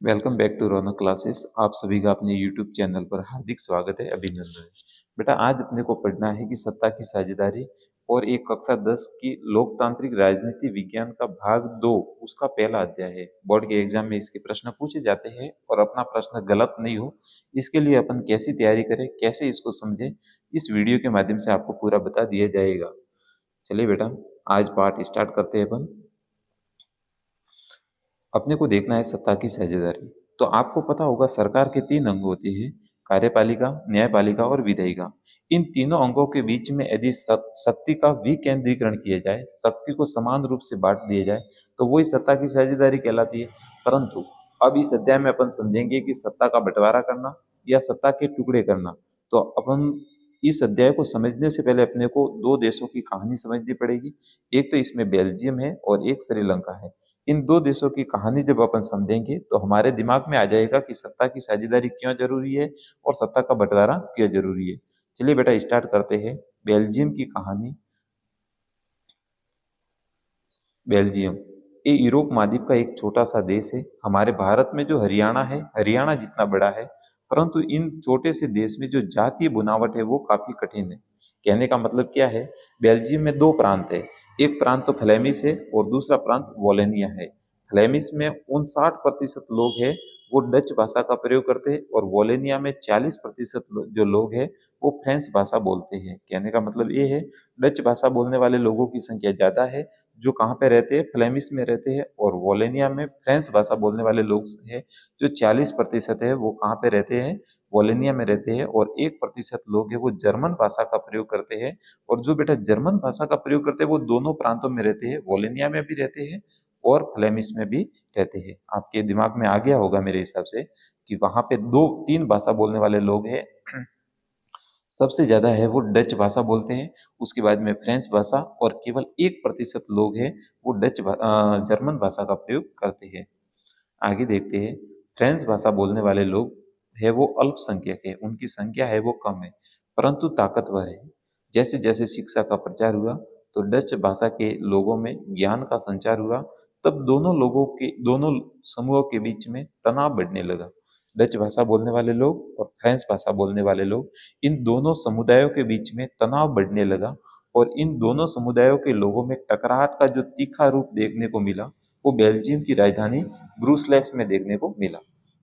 Welcome back to Raunak classes. आप सभी का अपने यूट्यूब चैनल पर हार्दिक स्वागत है, अभिनंदन है। बेटा, आज अपने को पढ़ना है कि सत्ता की साझेदारी और एक कक्षा 10 की लोकतांत्रिक राजनीति विज्ञान का भाग 2 उसका पहला अध्याय है। बोर्ड के एग्जाम में इसके प्रश्न पूछे जाते हैं और अपना प्रश्न गलत नहीं हो इसके लिए अपन कैसी तैयारी करें, कैसे इसको समझें, इस वीडियो के माध्यम से आपको पूरा बता दिया जाएगा। चलिए बेटा, आज पाठ स्टार्ट करते हैं अपन। अपने को देखना है सत्ता की साझेदारी। तो आपको पता होगा सरकार के 3 अंग होते हैं, कार्यपालिका, न्यायपालिका और विधायिका। इन तीनों अंगों के बीच में यदि शक्ति का विकेंद्रीकरण किया जाए, शक्ति को समान रूप से बांट दिया जाए, तो वही सत्ता की साझेदारी कहलाती है। परंतु अब इस अध्याय में अपन समझेंगे कि सत्ता का बंटवारा करना या सत्ता के टुकड़े करना। तो अपन इस अध्याय को समझने से पहले अपने को दो देशों की कहानी समझनी पड़ेगी। एक तो इसमें बेल्जियम है और एक श्रीलंका है। इन दो देशों की कहानी जब अपन समझेंगे तो हमारे दिमाग में आ जाएगा कि सत्ता की साझेदारी क्यों जरूरी है और सत्ता का बंटवारा क्यों जरूरी है। चलिए बेटा, स्टार्ट करते हैं बेल्जियम की कहानी। बेल्जियम ये यूरोप महाद्वीप का एक छोटा सा देश है। हमारे भारत में जो हरियाणा है, हरियाणा जितना बड़ा है, परंतु इन छोटे से देश में जो जातीय बुनावट है वो काफी कठिन है। कहने का मतलब क्या है, बेल्जियम में दो प्रांत है। एक प्रांत तो फ्लेमिश है और दूसरा प्रांत वोलेनिया है। फ्लेमिश में 59% लोग हैं वो डच भाषा का प्रयोग करते हैं और वोलेनिया में 40% जो लोग हैं वो फ्रेंच भाषा बोलते हैं। कहने का मतलब ये है, डच भाषा बोलने वाले लोगों की संख्या ज्यादा है जो कहाँ पे रहते हैं, फ्लेमिश में रहते हैं, और वोलेनिया में फ्रेंच भाषा बोलने वाले लोग हैं जो 40% है वो कहाँ पे रहते हैं, वोलेनिया में रहते हैं, और 1% लोग हैं वो जर्मन भाषा का प्रयोग करते हैं। और जो बेटा जर्मन भाषा का प्रयोग करते हैं वो दोनों प्रांतों में रहते हैं, वोलेनिया में भी रहते हैं और फ्लेमिश में भी रहते हैं। आपके दिमाग में आ गया होगा मेरे हिसाब से कि वहां पे दो तीन भाषा बोलने वाले लोग हैं। सबसे ज्यादा है वो डच भाषा बोलते हैं, उसके बाद में फ्रेंच भाषा, और केवल 1% लोग हैं वो जर्मन भाषा का प्रयोग करते हैं। आगे देखते हैं, फ्रेंच भाषा बोलने वाले लोग है वो अल्पसंख्यक है, उनकी संख्या है वो कम है परंतु ताकतवर है। जैसे जैसे शिक्षा का प्रचार हुआ तो डच भाषा के लोगों में ज्ञान का संचार हुआ, तब दोनों समूहों के बीच में तनाव बढ़ने लगा। डच भाषा बोलने वाले लोग और फ्रेंच भाषा बोलने वाले लोग, इन दोनों समुदायों के बीच में तनाव बढ़ने लगा और इन दोनों समुदायों के लोगों में टकराहट का जो तीखा रूप देखने को मिला वो बेल्जियम की राजधानी ब्रूसलेस में देखने को मिला।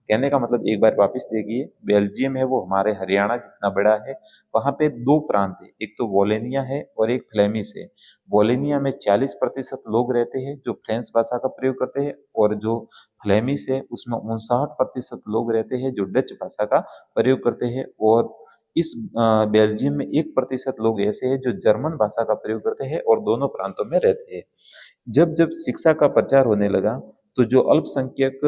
कहने का मतलब एक बार वापस देखिए, बेल्जियम है वो हमारे हरियाणा जितना बड़ा है। वहां पे दो प्रांत है, एक तो वोलेनिया है और एक फ्लेमिश है। वोलेनिया में 40% लोग रहते हैं जो फ्रेंच भाषा का प्रयोग करते हैं, और जो फ्लेमिश है उसमें 59% लोग रहते हैं जो डच भाषा का प्रयोग करते हैं। और इस बेल्जियम में 1% लोग ऐसे हैं जो जर्मन भाषा का प्रयोग करते हैं और दोनों प्रांतों में रहते हैं। जब जब शिक्षा का प्रचार होने लगा तो जो अल्पसंख्यक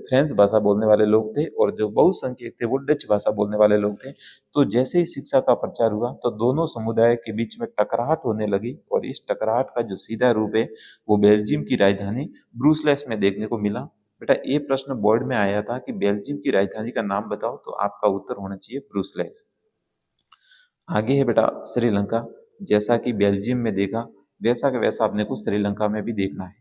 फ्रेंच भाषा बोलने वाले लोग थे और जो बहुसंख्यक थे वो डच भाषा बोलने वाले लोग थे, तो जैसे ही शिक्षा का प्रचार हुआ तो दोनों समुदाय के बीच में टकराहट होने लगी, और इस टकराहट का जो सीधा रूप है वो बेल्जियम की राजधानी ब्रूसलेस में देखने को मिला। बेटा, ये प्रश्न बोर्ड में आया था कि बेल्जियम की राजधानी का नाम बताओ, तो आपका उत्तर होना चाहिए ब्रूसलेस। आगे है बेटा श्रीलंका। जैसा कि बेल्जियम में देखा वैसा का वैसा अपने को श्रीलंका में भी देखना है।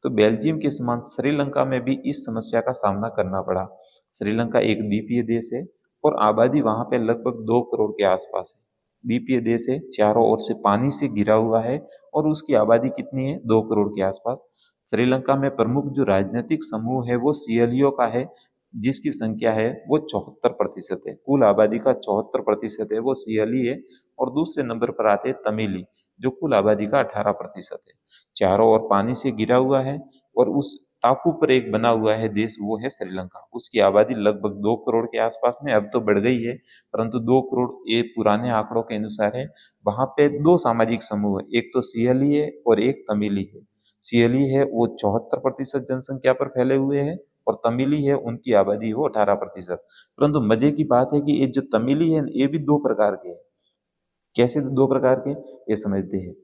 तो बेल्जियम के समान श्रीलंका में भी इस समस्या का सामना करना पड़ा। श्रीलंका एक द्वीपीय देश है और आबादी वहां पे लगभग 2 करोड़ के आसपास है। द्वीपीय देश है, चारों ओर से पानी से घिरा हुआ है, और उसकी आबादी कितनी है, 2 करोड़ के आसपास। श्रीलंका में प्रमुख जो राजनीतिक समूह है वो सियलियों का है, जिसकी संख्या है वो 74% है। कुल आबादी का 74% है वो सियली है, और दूसरे नंबर पर आते हैं तमिली जो कुल आबादी का 18% है। चारों ओर पानी से घिरा हुआ है और उस टापू पर एक बना हुआ है देश, वो है श्रीलंका। उसकी आबादी लगभग 2 करोड़ के आसपास में, अब तो बढ़ गई है, परंतु 2 करोड़ ये पुराने आंकड़ों के अनुसार है। वहां पे दो सामाजिक समूह है, एक तो सियली है और एक तमिली है। सियली है वो 74% जनसंख्या पर फैले हुए है, और तमिली है उनकी आबादी वो 18%। परंतु मजे की बात है कि ये जो तमिली है ये भी दो प्रकार के हैं। कैसे दो प्रकार के, ये समझते हैं।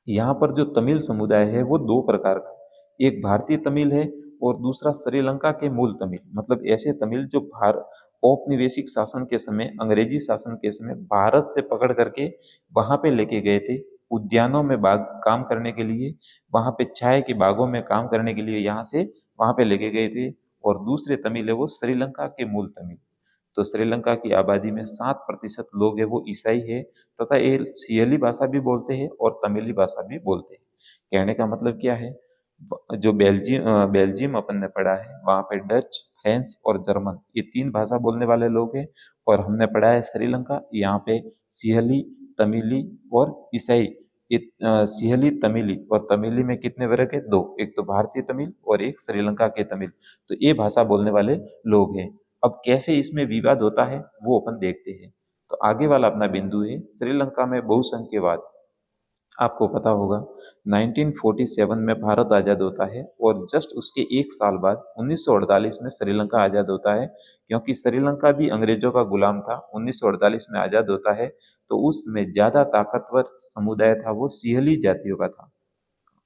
यहाँ पर जो तमिल समुदाय है वो दो प्रकार का, एक भारतीय तमिल है और दूसरा श्रीलंका के मूल तमिल। मतलब ऐसे तमिल जो औपनिवेशिक शासन के समय, अंग्रेजी शासन के समय भारत से पकड़ करके वहां पे लेके गए थे, उद्यानों में बाग काम करने के लिए, वहां पे चाय के बागों में काम करने के लिए यहाँ से वहां पे लेके गए थे, और दूसरे तमिल है वो श्रीलंका के मूल तमिल। तो श्रीलंका की आबादी में 7% लोग हैं वो ईसाई है, तथा ये सियली भाषा भी बोलते हैं और तमिली भाषा भी बोलते हैं। कहने का मतलब क्या है, जो बेल्जियम अपन ने पढ़ा है वहाँ पे डच, फ्रेंच और जर्मन ये 3 भाषा बोलने वाले लोग हैं। और हमने पढ़ा है श्रीलंका, यहाँ पे सियली, तमिली और ईसाई। ये सियली, तमिली और तमिली में कितने वर्ग है, 2, एक तो भारतीय तमिल और एक श्रीलंका के तमिल। तो ये भाषा बोलने वाले लोग हैं। अब कैसे इसमें विवाद होता है वो अपन देखते हैं। तो आगे वाला अपना बिंदु है श्रीलंका में बहुसंख्यवाद। आपको पता होगा 1947 में भारत आज़ाद होता है और जस्ट उसके एक साल बाद 1948 में श्रीलंका आज़ाद होता है। क्योंकि श्रीलंका भी अंग्रेजों का गुलाम था, 1948 में आज़ाद होता है। तो उसमें ज़्यादा ताकतवर समुदाय था वो सिंहली जातियों का था।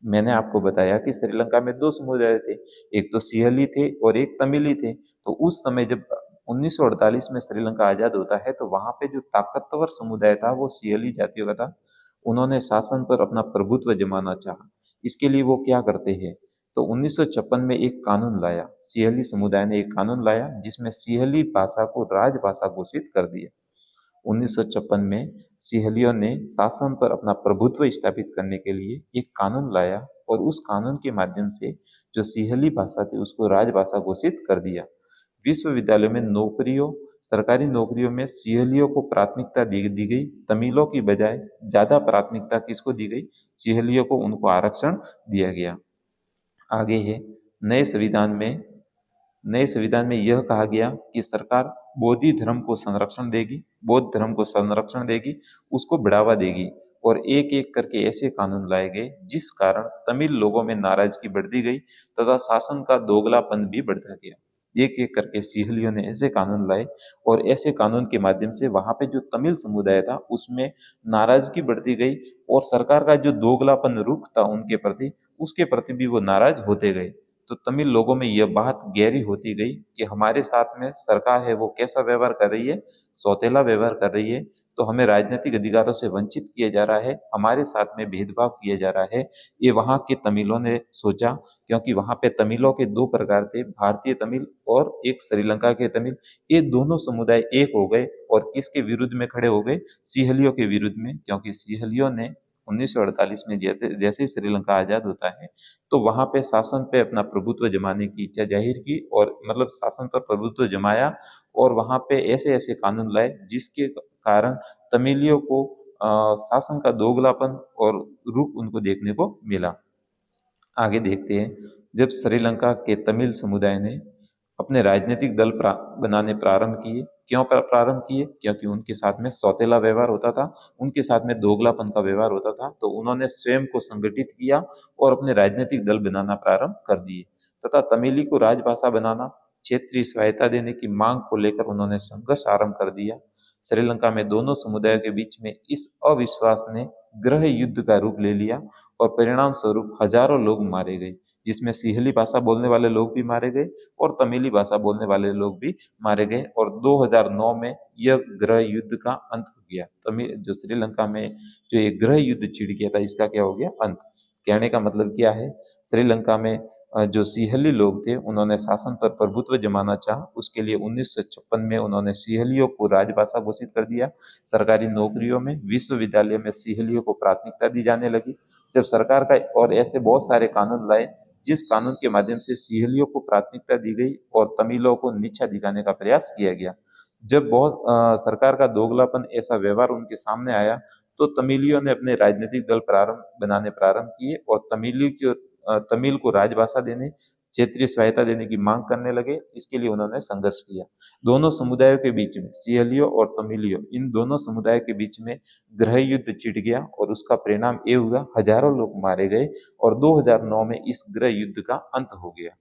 मैंने आपको बताया कि श्रीलंका में 2 समुदाय थे, एक तो सिंहली थे और एक तमिली थे। तो उस समय जब 1948 में श्रीलंका आज़ाद होता है तो वहाँ पे जो ताकतवर समुदाय था वो सिंहली जातियों का था। उन्होंने शासन पर अपना प्रभुत्व जमाना चाहा। इसके लिए वो क्या करते हैं, तो 1956 में एक कानून लाया, सिंहली समुदाय ने एक कानून लाया जिसमें सिंहली भाषा को राजभाषा घोषित कर दिया। 1956 में सिंहलियों ने शासन पर अपना प्रभुत्व स्थापित करने के लिए एक कानून लाया और उस कानून के माध्यम से जो सिंहली भाषा थी उसको राजभाषा घोषित कर दिया। विश्वविद्यालयों में नौकरियों, सरकारी नौकरियों में सिंहलियों को प्राथमिकता दी गई, तमिलों की बजाय ज्यादा प्राथमिकता किसको दी गई, सिंहलियों को, उनको आरक्षण दिया गया। आगे है नए संविधान में नए संविधान में यह कहा गया कि सरकार बौद्ध धर्म को संरक्षण देगी, बौद्ध धर्म को संरक्षण देगी, उसको बढ़ावा देगी। और एक एक करके ऐसे कानून लाए गए जिस कारण तमिल लोगों में नाराजगी बढ़ती गई तथा शासन का दोगलापन भी बढ़ता गया। एक एक करके सिंहलियों ने ऐसे कानून लाए और ऐसे कानून के माध्यम से वहां पे जो तमिल समुदाय था उसमें नाराजगी बढ़ती गई और सरकार का जो दोगलापन रुख था उनके प्रति, उसके प्रति भी वो नाराज होते गए। तो तमिल लोगों में यह बात गहरी होती गई कि हमारे साथ में सरकार है वो कैसा व्यवहार कर रही है, सौतेला व्यवहार कर रही है। तो हमें राजनीतिक अधिकारों से वंचित किया जा रहा है, हमारे साथ में भेदभाव किया जा रहा है। ये वहाँ के तमिलों ने सोचा, क्योंकि वहाँ पे तमिलों के 2 प्रकार थे, भारतीय तमिल और एक श्रीलंका के तमिल। ये दोनों समुदाय एक हो गए और किसके विरुद्ध में खड़े हो गए, सिंहलियों के विरुद्ध में। क्योंकि सिंहलियों ने 1948 में जैसे ही श्रीलंका आजाद होता है तो वहां पे शासन पे अपना प्रभुत्व जमाने की इच्छा जाहिर की और मतलब शासन पर प्रभुत्व जमाया और वहां पे ऐसे ऐसे कानून लाए जिसके कारण तमिलियों को शासन का दोगलापन और रूप उनको देखने को मिला। आगे देखते हैं, जब श्रीलंका के तमिल समुदाय ने अपने राजनीतिक दल बनाने प्रारंभ किए। क्यों प्रारंभ किए, क्योंकि उनके साथ में सौतेला व्यवहार होता था, उनके साथ में दोगलापन का व्यवहार होता था। तो उन्होंने स्वयं को संगठित किया और अपने राजनीतिक दल बनाना प्रारंभ कर दिए तथा तमिली को राजभाषा बनाना, क्षेत्रीय स्वायत्ता देने की मांग को लेकर उन्होंने संघर्ष आरंभ कर दिया। श्रीलंका में दोनों समुदायों के बीच में इस अविश्वास ने गृह युद्ध का रूप ले लिया और परिणाम स्वरूप हजारों लोग मारे गए, जिसमें सिंहली भाषा बोलने वाले लोग भी मारे गए और तमिली भाषा बोलने वाले लोग भी मारे गए। और 2009 में यह गृह युद्ध का अंत हो गया। तमिल जो श्रीलंका में जो ये गृह युद्ध छिड़ गया था इसका क्या हो गया, अंत। कहने का मतलब क्या है, श्रीलंका में जो सिंहली लोग थे उन्होंने शासन पर प्रभुत्व जमाना चाहा, उसके लिए 1956 में उन्होंने सिंहलियों को राजभाषा घोषित कर दिया। सरकारी नौकरियों में, विश्वविद्यालय में सिंहलियों को प्राथमिकता दी जाने लगी। जब सरकार का और ऐसे बहुत सारे कानून लाए जिस कानून के माध्यम से सिंहलियों को प्राथमिकता दी गई और तमिलों को नीचा दिखाने का प्रयास किया गया। जब बहुत सरकार का दोगलापन ऐसा व्यवहार उनके सामने आया तो तमिलियों ने अपने राजनीतिक दल बनाने प्रारंभ किए और तमिल को राजभाषा देने, क्षेत्रीय स्वायत्ता देने की मांग करने लगे। इसके लिए उन्होंने संघर्ष किया। दोनों समुदायों के बीच में, सिंहलियों और तमिलियों, इन दोनों समुदायों के बीच में गृह युद्ध छिड़ गया और उसका परिणाम ये हुआ हजारों लोग मारे गए और 2009 में इस गृह युद्ध का अंत हो गया।